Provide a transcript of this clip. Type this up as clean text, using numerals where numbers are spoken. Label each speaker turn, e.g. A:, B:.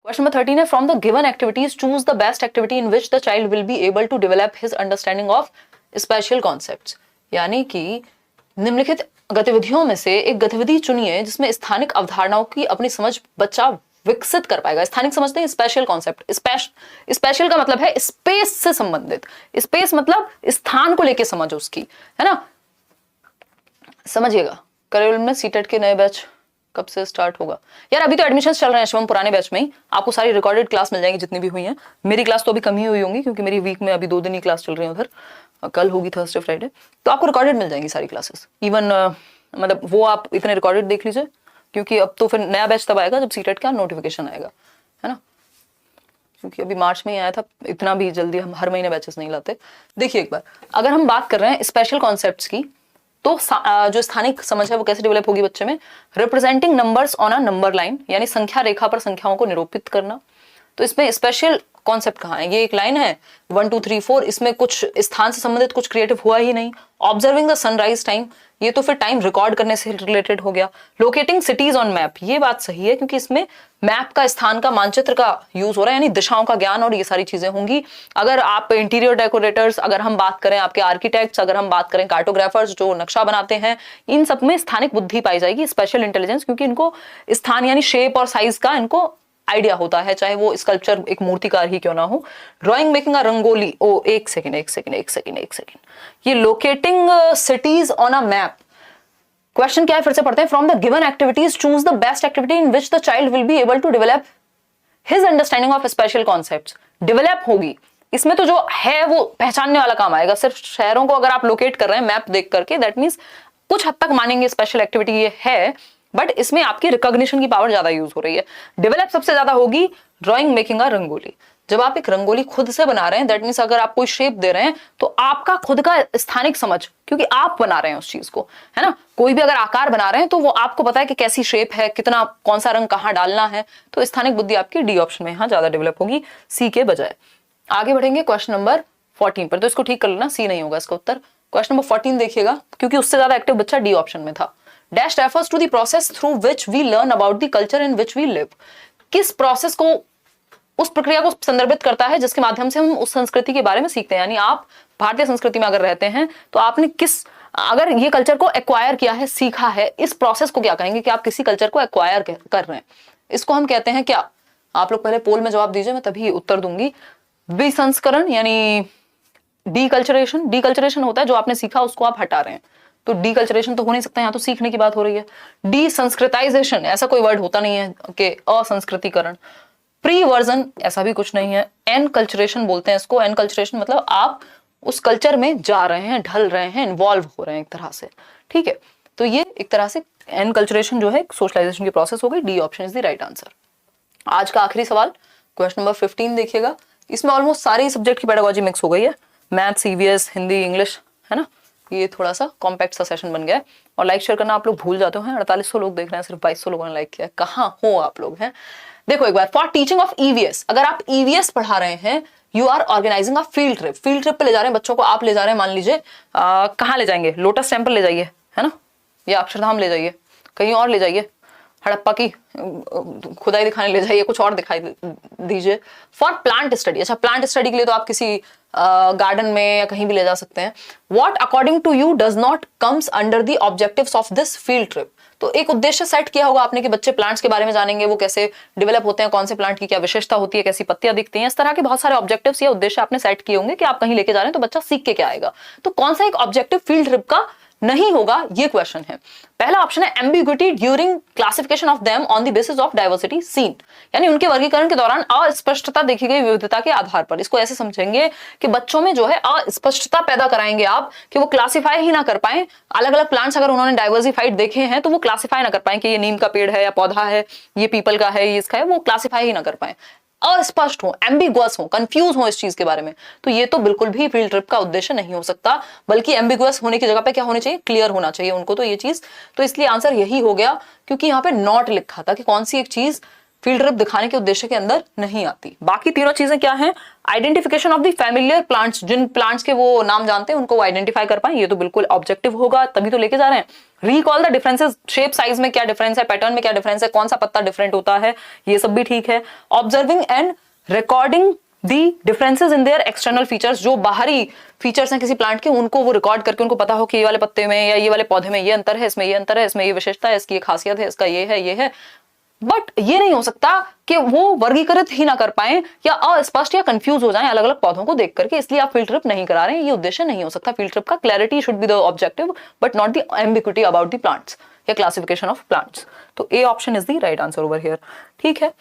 A: Question number 13 है, from the given activities choose the best activity in which the child will be able to develop his understanding of spatial concepts. यानी कि निम्नलिखित गतिविधियों में से एक गतिविधि चुनिए जिसमें स्थानिक अवधारणाओं की अपनी समझ बच्चा विकसित कर पाएगा। स्थानिक समझते हैं स्पेशल कॉन्सेप्ट। स्पेशल का मतलब है स्पेस से संबंधित। स्पेस मतलब स्थान को लेके समझ उसकी, है ना। समझिएगा, करिकुलम में सीटेट के नए बैच कब से स्टार्ट होगा? यार अभी तो एडमिशन चल रहे हैं शिवम, पुराने बैच में ही आपको सारी रिकॉर्डेड क्लास मिल जाएंगी जितनी भी हुई हैं। मेरी क्लास तो अभी कम ही हुई होंगी क्योंकि मेरी वीक में अभी 2 दिन ही क्लास चल रही है उधर, कल होगी थर्सडे फ्राइडे, तो आपको रिकॉर्डेड मिल जाएंगी सारी क्लासेस। इवन मतलब वो आप इतने रिकॉर्डेड देख लीजिए क्योंकि अब तो फिर नया बैच तब आएगा जब सीटेट का नोटिफिकेशन आएगा, है ना। क्योंकि अभी मार्च में ही आया था, इतना भी जल्दी हम हर महीने बैचेस नहीं लाते। देखिए एक बार, अगर हम बात कर रहे हैं स्पेशल कॉन्सेप्ट्स की, तो जो स्थानिक समझ है वो कैसे डेवलप होगी बच्चे में? Representing numbers on a number line, यानी संख्या रेखा पर संख्याओं को निरूपित करना। तो इसमें स्पेशल कॉन्सेप्ट कहाँ है? ये एक लाइन है 1 2 3 4, इसमें कुछ स्थान से संबंधित कुछ क्रिएटिव हुआ ही नहीं। ऑब्जर्विंग द सनराइज टाइम, ये तो फिर टाइम रिकॉर्ड करने से रिलेटेड हो गया। लोकेटिंग सिटीज ऑन मैप, ये बात सही है क्योंकि इसमें मैप का, स्थान का, मानचित्र का यूज हो रहा है, यानी दिशाओं का ज्ञान और ये सारी चीजें होंगी। अगर आप इंटीरियर डेकोरेटर्स, अगर हम बात करें आपके आर्किटेक्ट्स, अगर हम बात करें कार्टोग्राफर्स जो नक्शा बनाते हैं, इन सब में स्थानिक बुद्धि पाई जाएगी, स्पेशल इंटेलिजेंस, क्योंकि इनको स्थान यानी शेप और साइज का इनको आइडिया होता है, चाहे वो स्कल्पचर एक मूर्तिकार ही क्यों ना हो। ड्राइंग मेकिंग अ रंगोली, ओ एक सेकेंड, ये locating cities on a map. Question क्या है फिर से पढ़ते हैं, from the given activities choose the best activity in which the child will be able to develop his understanding of spatial concepts. Develop होगी, इसमें तो जो है वो पहचानने वाला काम आएगा। सिर्फ शहरों को अगर आप लोकेट कर रहे हैं मैप देख करके, दैट मीन्स कुछ हद तक मानेंगे स्पेशल एक्टिविटी ये है, बट इसमें आपकी रिकॉग्निशन की पावर ज्यादा यूज हो रही है। डेवलप सबसे ज्यादा होगी ड्राइंग मेकिंग अ रंगोली। जब आप एक रंगोली खुद से बना रहे हैं, दैट मीन्स अगर आप कोई शेप दे रहे हैं तो आपका खुद का स्थानिक समझ, क्योंकि आप बना रहे हैं उस चीज को, है ना। कोई भी अगर आकार बना रहे हैं तो वो आपको पता है कि कैसी शेप है, कितना, कौन सा रंग कहाँ डालना है, तो स्थानिक बुद्धि आपकी डी ऑप्शन में यहाँ ज्यादा डेवलप होगी, सी के बजाय। आगे बढ़ेंगे क्वेश्चन नंबर 14 पर, तो इसको ठीक कर लेना, सी नहीं होगा इसका उत्तर। क्वेश्चन नंबर 14 देखिएगा, क्योंकि उससे ज्यादा एक्टिव बच्चा डी ऑप्शन में था। Dash refers to the process through which we learn about the culture in which we live. किस प्रोसेस को, उस प्रक्रिया को संदर्भित करता है जिसके माध्यम से हम उस संस्कृति के बारे में सीखते हैं। यानी आप भारतीय संस्कृति में अगर रहते हैं तो आपने किस, अगर ये कल्चर को एक्वायर किया है, सीखा है, इस प्रोसेस को क्या कहेंगे कि आप किसी कल्चर को एक्वायर कर रहे हैं, इसको हम कहते हैं क्या? आप लोग पहले पोल में जवाब दीजिए, मैं तभी उत्तर दूंगी। विसंस्करण यानी डीकल्चरेशन। डीकल्चरेशन होता है जो आपने सीखा उसको आप हटा रहे हैं, तो डीकल्चरेशन तो हो नहीं सकता, यहाँ तो सीखने की बात हो रही है। डीसंस्कृताइजेशन, ऐसा कोई वर्ड होता नहीं है कि असंस्कृतिकरण। प्री वर्जन, ऐसा भी कुछ नहीं है। एनकल्चरेशन बोलते हैं इसको। एनकल्चरेशन मतलब आप उस कल्चर में जा रहे हैं, ढल रहे हैं, इन्वॉल्व हो रहे हैं एक तरह से, ठीक है। तो ये एक तरह से एनकल्चरेशन जो है सोशलाइजेशन की प्रोसेस हो गई। D option is the right answer. आज का आखिरी सवाल क्वेश्चन नंबर 15 देखिएगा। इसमें ऑलमोस्ट सारे सब्जेक्ट की पेडागोजी मिक्स हो गई है, मैथ्स, ईवीएस, हिंदी, इंग्लिश, है ना। ये थोड़ा सा कॉम्पैक्ट सा सेशन बन गया है। और लाइक शेयर करना आप लोग भूल जाते हैं। 4800 लोग देख रहे हैं, सिर्फ 2200 लोगों ने लाइक किया है। कहाँ हो आप लोग हैं? देखो एक बार, फॉर टीचिंग ऑफ ईवीएस, अगर आप ईवीएस पढ़ा रहे हैं, you are organising a field trip. Field trip पे ले जा रहे हैं बच्चों को, आप ले जा रहे हैं, मान लीजिए कहाँ ले जाएंगे? लोटस टेम्पल ले जाइए, है ना, या अक्षरधाम ले जाइए, कहीं और ले जाइए, हड़प्पा की खुदाई दिखाने ले जाइए, कुछ और दिखाई दीजिए। फॉर प्लांट स्टडी, अच्छा प्लांट स्टडी के लिए तो आप किसी गार्डन में या कहीं भी ले जा सकते हैं। What according to you does not comes under the objectives of this field trip. तो एक उद्देश्य सेट किया होगा आपने कि बच्चे प्लांट्स के बारे में जानेंगे, वो कैसे डेवलप होते हैं, कौन से प्लांट की क्या विशेषता होती है, कैसी पत्तियां दिखती हैं, इस तरह के बहुत सारे ऑब्जेक्टिव्स या उद्देश्य आपने सेट किए होंगे कि आप कहीं लेके जा रहे हैं तो बच्चा सीख के क्या आएगा। तो कौन सा एक ऑब्जेक्टिव फील्ड ट्रिप का नहीं होगा, ये क्वेश्चन है। पहला ऑप्शन है ambiguity during classification of them on the basis of diversity seen, यानी उनके वर्गीकरण के दौरान अस्पष्टता देखी गई विविधता के आधार पर। इसको ऐसे समझेंगे कि बच्चों में जो है अस्पष्टता पैदा कराएंगे आप, कि वो क्लासिफाई ही ना कर पाए। अलग अलग प्लांट्स अगर उन्होंने डाइवर्सिफाइड देखे हैं तो वो क्लासिफाई ना कर पाए कि ये नीम का पेड़ है या पौधा है, ये पीपल का है, ये इसका है, वो क्लासिफाई ही ना कर पाए, अस्पष्ट हो, एम्बिगुअस हो, कंफ्यूज हो इस चीज के बारे में। तो ये तो बिल्कुल भी फील्ड ट्रिप का उद्देश्य नहीं हो सकता, बल्कि एम्बिगुअस होने की जगह पे क्या होने चाहिए? क्लियर होना चाहिए उनको। तो ये चीज, तो इसलिए आंसर यही हो गया, क्योंकि यहाँ पे नॉट लिखा था कि कौन सी एक चीज फील्ड ट्रिप दिखाने के उद्देश्य के अंदर नहीं आती। बाकी तीनों चीजें क्या हैं? Identification of the familiar plants, जिन प्लांट्स के वो नाम जानते हैं उनको आइडेंटिफाई कर पाए, ये तो बिल्कुल ऑब्जेक्टिव होगा, तभी तो लेके जा रहे हैं। Recall the differences, shape size में क्या डिफरेंस है, पैटर्न में क्या डिफरेंस है, कौन सा पत्ता डिफरेंट होता है, ये सब भी ठीक है। Observing and recording the differences in their external features, जो बाहरी फीचर्स हैं किसी प्लांट के उनको वो रिकॉर्ड करके उनको पता हो कि ये वाले पत्ते में या ये वाले पौधे में ये अंतर है, इसमें ये अंतर है, इसमें ये विशेषता है, इसकी ये खासियत है, इसका ये है, ये है। बट ये नहीं हो सकता कि वो वर्गीकृत ही ना कर पाए या अस्पष्ट या कंफ्यूज हो जाएं अलग अलग पौधों को देख करके, इसलिए आप फील्ड ट्रिप नहीं करा रहे हैं, ये उद्देश्य नहीं हो सकता फील्ड ट्रिप का। Clarity should be the objective but not the ambiguity about the plants या क्लासिफिकेशन ऑफ प्लांट्स। तो A option is the right answer over here. ठीक है,